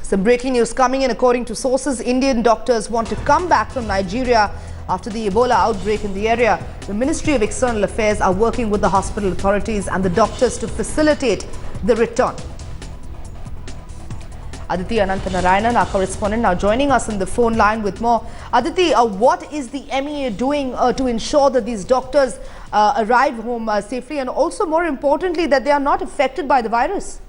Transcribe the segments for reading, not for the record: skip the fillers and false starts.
Some breaking news coming in. According to sources, Indian doctors want to come back from Nigeria after the Ebola outbreak in the area. The Ministry of External Affairs are working with the hospital authorities and the doctors to facilitate the return. Aditi Anantanarayanan, our correspondent, now joining us on the phone line with more. Aditi, what is the MEA doing to ensure that these doctors arrive home safely, and also more importantly that they are not affected by the virus?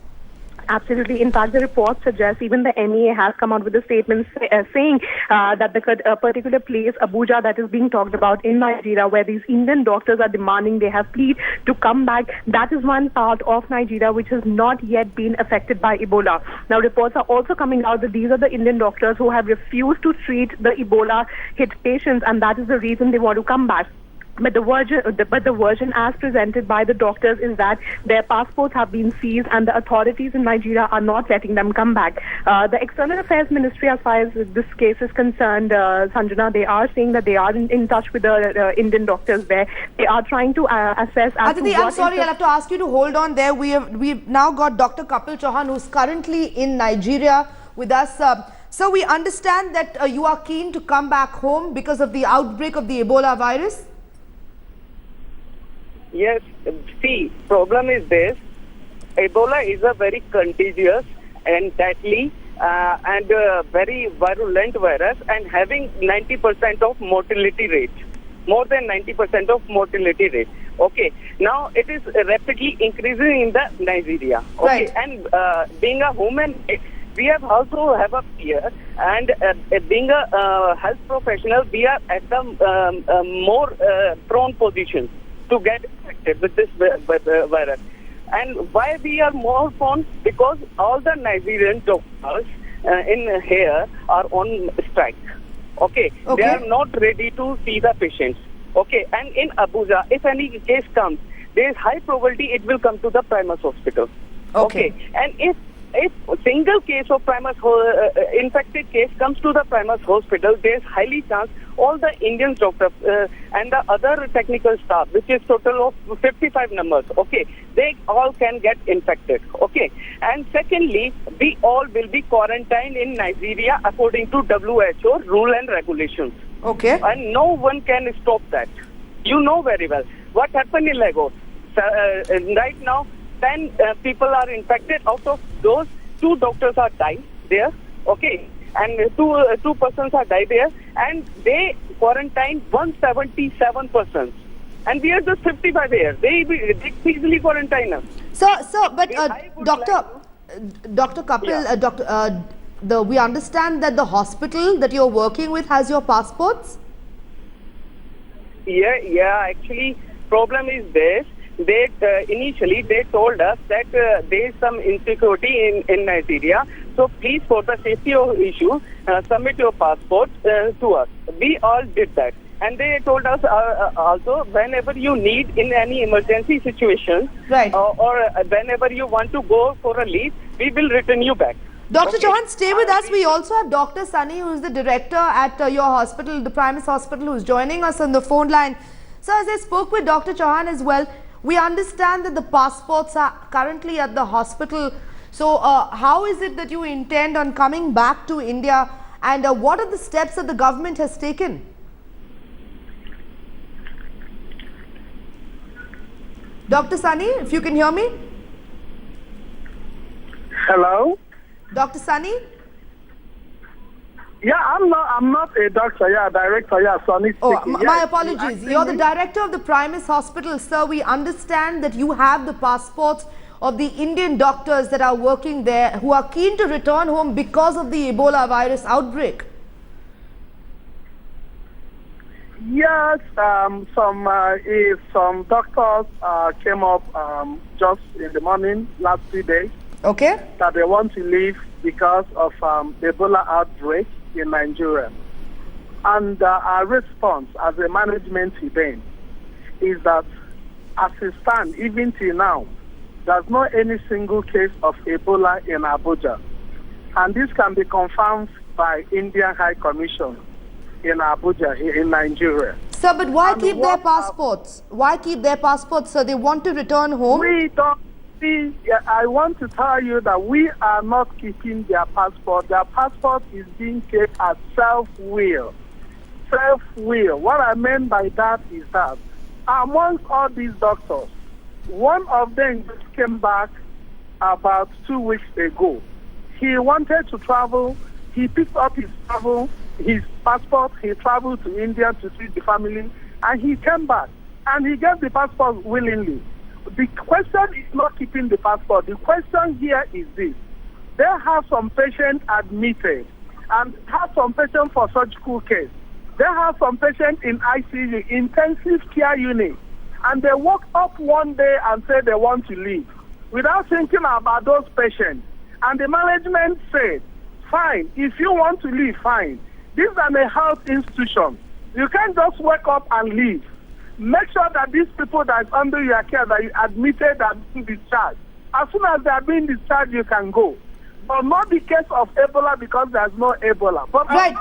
Absolutely. In fact, the report suggests even the MEA has come out with a statement saying that the particular place, Abuja, that is being talked about in Nigeria, where these Indian doctors are demanding, they have pleaded to come back. That is one part of Nigeria which has not yet been affected by Ebola. Now, reports are also coming out that these are the Indian doctors who have refused to treat the Ebola hit patients, and that is the reason they want to come back. But the version as presented by the doctors is that their passports have been seized and the authorities in Nigeria are not letting them come back. The External Affairs Ministry, as far as this case is concerned, Sanjana, they are saying that they are in touch with the Indian doctors there. They are trying to assess. Aditi, I'm sorry, I'll have to ask you to hold on there. We've now got Dr. Kapil Chauhan, who's currently in Nigeria with us. So we understand that you are keen to come back home because of the outbreak of the Ebola virus? Yes, see, problem is this. Ebola is a very contagious and deadly and very virulent virus, and having 90% of mortality rate, more than 90% of mortality rate. Okay, now it is rapidly increasing in the Nigeria. Okay, right. And being a human, we have also have a fear, and being a health professional, we are at the more prone position to get infected with this virus. And why we are more prone? Because all the Nigerian doctors in here are on strike. Okay? They are not ready to see the patients. Okay, and in Abuja, if any case comes, there is high probability it will come to the Primus Hospital. Okay, and if single case of Primus infected case comes to the Primus Hospital, there is highly chance all the Indian doctors and the other technical staff, which is total of 55 numbers, okay, they all can get infected, okay. And secondly, we all will be quarantined in Nigeria according to WHO rule and regulations. Okay. And no one can stop that. You know very well what happened in Lagos. Right now, 10 people are infected. Out of those, 2 doctors are died there, okay, and two persons are died there, and they quarantined 177 persons, and we are just 55 here. They easily quarantine us. But Dr. Kapil, yeah. We understand that the hospital that you're working with has your passports? Yeah. Actually, problem is this. They initially they told us that there is some insecurity in Nigeria. So please, for the safety of issue, submit your passport to us. We all did that, and they told us also, whenever you need in any emergency situation, right, or whenever you want to go for a leave, we will return you back. Dr. Chauhan, stay with us. We also have Dr. Sunny, who is the director at your hospital, the Primus Hospital, who is joining us on the phone line. So as I spoke with Dr. Chauhan as well, we understand that the passports are currently at the hospital. So how is it that you intend on coming back to India, and what are the steps that the government has taken? Dr. Sunny, if you can hear me? Hello? Dr. Sunny? Yeah, I'm not a doctor, yeah, director, yeah, Sunny speaking. Oh, my apologies. You're the director of the Primus Hospital, sir. We understand that you have the passports of the Indian doctors that are working there who are keen to return home because of the Ebola virus outbreak. Yes, some doctors came up just in the morning last 2 days. Okay. That they want to leave because of the Ebola outbreak in Nigeria. And our response as a management team is that as it stands, even till now, there's not any single case of Ebola in Abuja. And this can be confirmed by Indian High Commission in Abuja, in Nigeria. Sir, but why keep their passports? Why keep their passports, sir? They want to return home? We don't I want to tell you that we are not keeping their passport. Their passport is being kept as self-will. Self-will. What I meant by that is that amongst all these doctors, one of them just came back about 2 weeks ago. He wanted to travel. He picked up his passport. He traveled to India to see the family, and he came back. And he gave the passport willingly. The question is not keeping the passport. The question here is this. They have some patients admitted and have some patients for surgical case. They have some patients in ICU, intensive care unit. And they woke up one day and said they want to leave without thinking about those patients. And the management said, fine, if you want to leave, fine. This is a health institution. You can't just wake up and leave. Make sure that these people that are under your care, that you admitted are being discharged. As soon as they are being discharged, you can go. But not the case of Ebola, because there's no Ebola. But I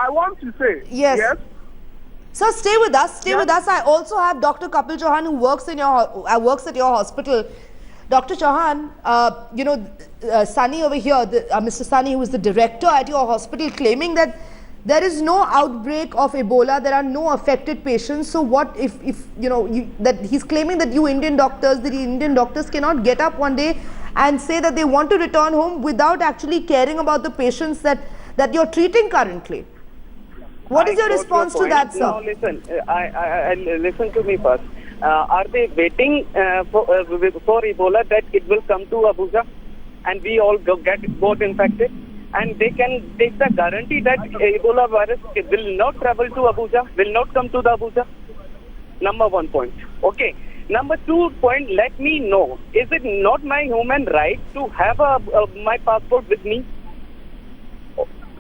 want to say, yes. So stay with us. Stay with us. I also have Dr. Kapil Chauhan, who works at your hospital. Dr. Chauhan, Sunny over here, Mr. Sunny, who is the director at your hospital, claiming that there is no outbreak of Ebola. There are no affected patients. So what if that he's claiming that the Indian doctors cannot get up one day and say that they want to return home without actually caring about the patients that you're treating currently? What is your response to that, sir? No, listen. Listen to me first. Are they waiting for Ebola that it will come to Abuja and we all get infected? And they can take the guarantee that Ebola virus will not travel to Abuja, will not come to the Abuja? Number 1 point. Okay. Number 2 point, let me know, is it not my human right to have my passport with me?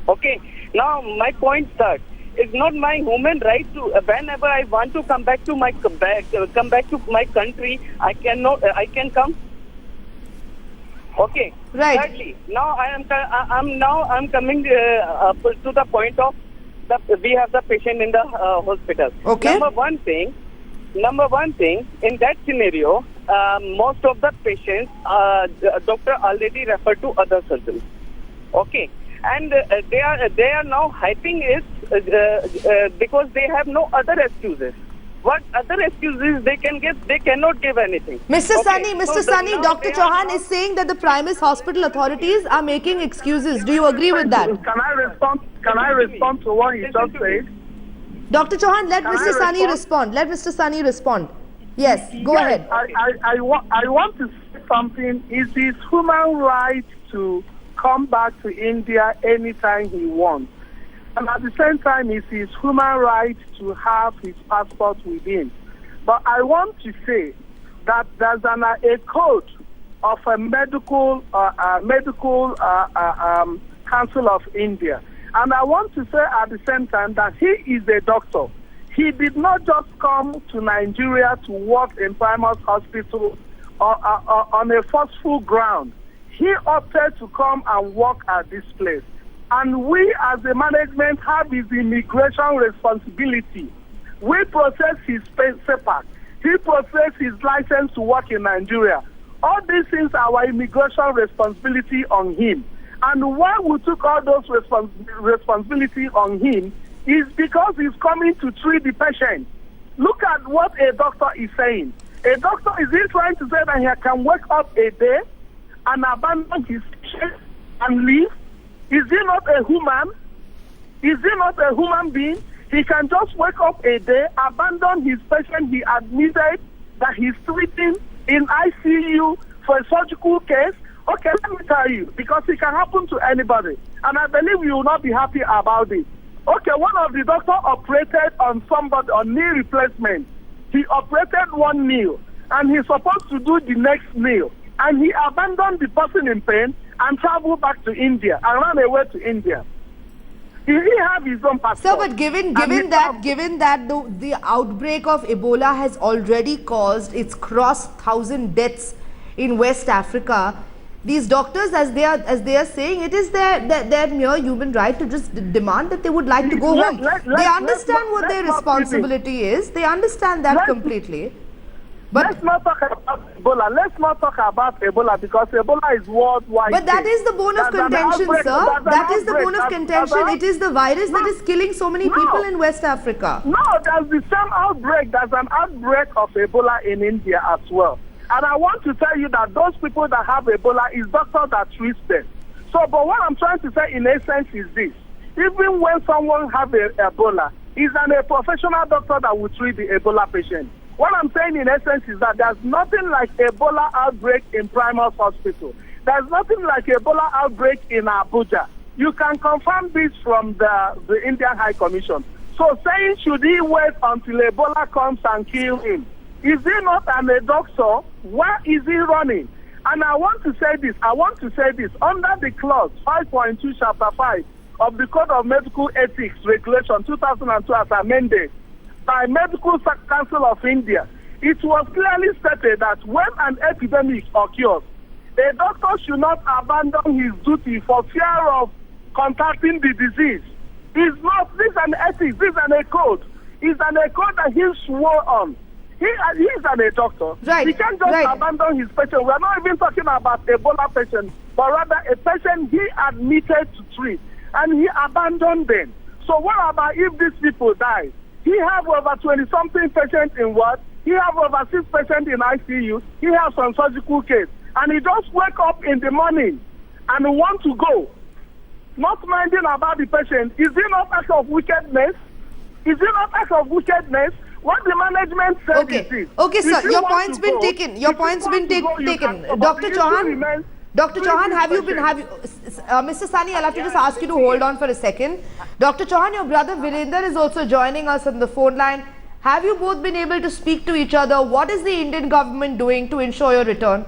Okay. Now, my point third, it's not my human right to, whenever I want to come back to my country, I can come. Okay. Right. Thirdly, now I'm coming to the point of we have the patient in the hospital. Okay. Number one thing, in that scenario, most of the patients, doctor already referred to other surgeons. Okay. And they are now hyping it because they have no other excuses. What other excuses they can give? They cannot give anything. Mr. Sunny, Dr. Chauhan is saying that the Primus Hospital authorities are making excuses. Do you agree with that? Can I respond to what he just said? Dr. Chauhan, let Mr. Sunny respond. Let Mr. Sunny respond. Yes, go ahead. I want to say something. It is human right to come back to India anytime he wants. And at the same time, it's his human right to have his passport with him. But I want to say that there's a code of a medical Council of India. And I want to say at the same time that he is a doctor. He did not just come to Nigeria to work in Primus Hospital on a forceful ground. He opted to come and work at this place. And we as the management have his immigration responsibility. We process his paper. He processed his license to work in Nigeria. All these things are our immigration responsibility on him. And why we took all those responsibility on him is because he's coming to treat the patient. Look at what a doctor is saying. A doctor is he trying to say that he can wake up a day and abandon his patient and leave? Is he not a human? Is he not a human being? He can just wake up a day, abandon his patient he admitted that he's treating in ICU for a surgical case. Okay, let me tell you, because it can happen to anybody. And I believe you will not be happy about it. Okay, one of the doctors operated on somebody on knee replacement. He operated one knee, and he's supposed to do the next knee. And he abandoned the person in pain and traveled back to India and ran away to India. Did he have his own passport? Sir, but given that the outbreak of Ebola has already caused, it's crossed 1,000 deaths in West Africa, these doctors, as they are saying, it is their mere human right to just demand that they would like to go home. They understand what their responsibility is. They understand that completely. But let's not talk about Ebola. Ebola. Let's not talk about Ebola because Ebola is worldwide. But that is the bone of contention, sir. That is the bone of contention. It is the virus that is killing so many people in West Africa. No, there's the same outbreak. There's an outbreak of Ebola in India as well. And I want to tell you that those people that have Ebola is doctors that treat them. So, but what I'm trying to say in essence is this. Even when someone has Ebola, is a professional doctor that will treat the Ebola patient. What I'm saying in essence is that there's nothing like Ebola outbreak in Primus Hospital. There's nothing like Ebola outbreak in Abuja. You can confirm this from the Indian High Commission. So saying should he wait until Ebola comes and kill him? Is he not a doctor? Where is he running? And I want to say this. Under the clause 5.2 chapter 5 of the Code of Medical Ethics Regulation 2002 as amended by Medical Council of India, it was clearly stated that when an epidemic occurs, a doctor should not abandon his duty for fear of contracting the disease. It's not, this is an ethics, this is a code. It's a code that he swore on. He is a doctor. Right. He can't just abandon his patient. We're not even talking about Ebola patient, but rather a patient he admitted to treat, and he abandoned them. So what about if these people die? He have over 20-something patients in ward. He have over 6 patients in ICU. He has some surgical case. And he just wake up in the morning and want to go, not minding about the patient. Is it not act of wickedness? Is it not act of wickedness? What the management said is this. Okay, sir, your point's been taken. Your point's been taken. Dr. Chauhan, Mr. Sani, I'll have to just ask you to hold on for a second. Dr. Chauhan, your brother Virender is also joining us on the phone line. Have you both been able to speak to each other? What is the Indian government doing to ensure your return?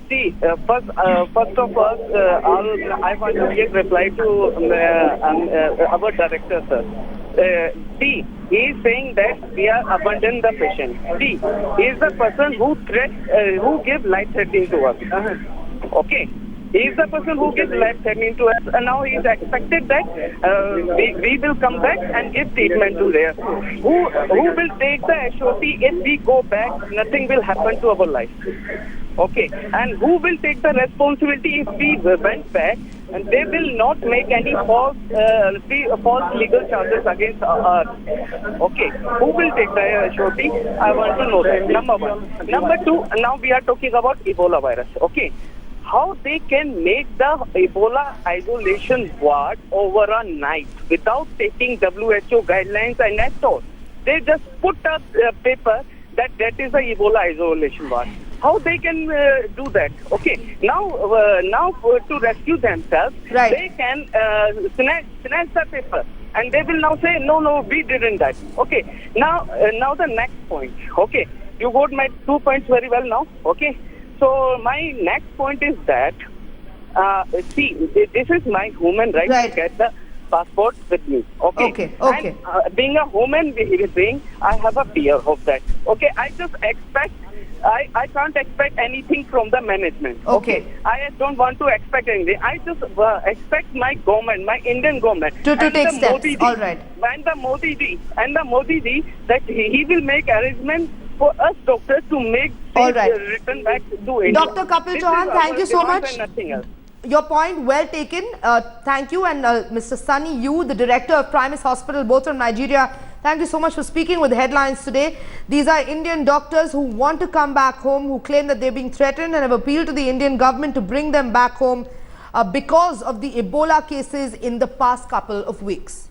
See, first of all, I want to give reply to our director, sir. See, he is saying that we are abandoning the patient. See, he is the person who gives life-threatening to us. Okay. He is the person who gives life-threatening to us, and now he is expected that we will come back and give treatment to there. Who will take the SOP if we go back? Nothing will happen to our life. Okay, and who will take the responsibility if we went back? And they will not make any false legal charges against us. Okay, who will take the SOP? I want to know that. Number one. Number two, now we are talking about Ebola virus. Okay, how they can make the Ebola isolation ward over a night without taking WHO guidelines and at all. They just put a paper that is the Ebola isolation ward. How they can do that? Okay, now to rescue themselves, they can snatch the paper, and they will now say, no, we didn't that. Okay, now the next point. Okay, you got my 2 points very well now. Okay, so my next point is that see, this is my human right to get the passport with me. Okay. And, being a human being, I have a fear of that. Okay, I just expect. I can't expect anything from the management. Okay. I don't want to expect anything. I just expect my government, my Indian government, to take steps. All right. And the Modi ji, that he will make arrangements for us doctors to make return back to India. Dr. Kapil Chauhan, thank you so much. Nothing else. Your point well taken. Thank you. And Mr. Sunny, you, the director of Primus Hospital, both from Nigeria, thank you so much for speaking with Headlines today. These are Indian doctors who want to come back home, who claim that they're being threatened and have appealed to the Indian government to bring them back home because of the Ebola cases in the past couple of weeks.